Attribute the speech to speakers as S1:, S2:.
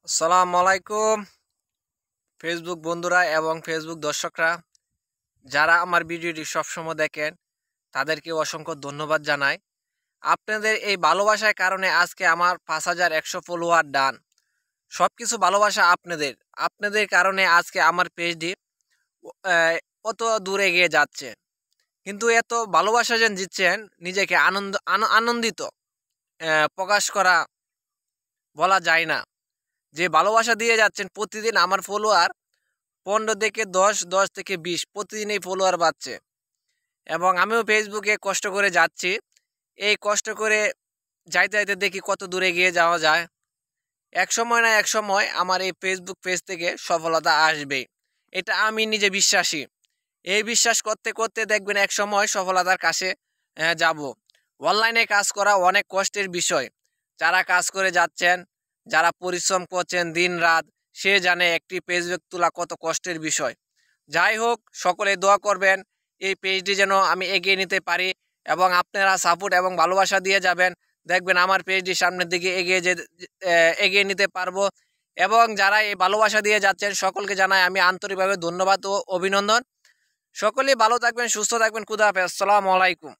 S1: আসসালামু আলাইকুম ফেসবুক বন্ধুরা এবং ফেসবুক দর্শকরা, যারা আমার ভিডিওটি সবসময় দেখেন তাদেরকে অসংখ্য ধন্যবাদ জানাই। আপনাদের এই ভালোবাসার কারণে আজকে আমার 5100 ফলোয়ার ডান। সব কিছু ভালোবাসা আপনাদের। আপনাদের কারণে আজকে আমার পেজটি অত দূরে এগিয়ে যাচ্ছে। কিন্তু এত ভালোবাসা যেন দিচ্ছেন, নিজেকে আনন্দিত প্রকাশ করা বলা যায় না। যে ভালোবাসা দিয়ে যাচ্ছেন প্রতিদিন, আমার ফলোয়ার 15 থেকে 10, 10 থেকে 20 প্রতিদিনই ফলোয়ার বাড়ছে। এবং আমিও ফেসবুকে কষ্ট করে যাচ্ছি। এই কষ্ট করে যাইতে যাইতে দেখি কত দূরে গিয়ে যাওয়া যায়। এক সময় না এক সময় আমার এই ফেসবুক পেজ থেকে সফলতা আসবেই, এটা আমি নিজে বিশ্বাসী। এই বিশ্বাস করতে করতে দেখবেন এক সময় সফলতার কাছে যাব। অনলাইনে কাজ করা অনেক কষ্টের বিষয়। যারা কাজ করে যাচ্ছেন, যারা পরিশ্রম করছেন দিন রাত, সে জানে একটি ফেসবুক তোলা কত কষ্টের বিষয়। যাই হোক, সকলে দোয়া করবেন এই পেজটি যেন আমি এগিয়ে নিতে পারি, এবং আপনারা সাপোর্ট এবং ভালোবাসা দিয়ে যাবেন। দেখবেন আমার পেজটি সামনের দিকে এগিয়ে নিতে পারবো। এবং যারা এই ভালোবাসা দিয়ে যাচ্ছেন সকলকে জানাই আমি আন্তরিকভাবে ধন্যবাদ ও অভিনন্দন। সকলেই ভালো থাকবেন, সুস্থ থাকবেন। খুদা হাফেজ। আসসালামু আলাইকুম।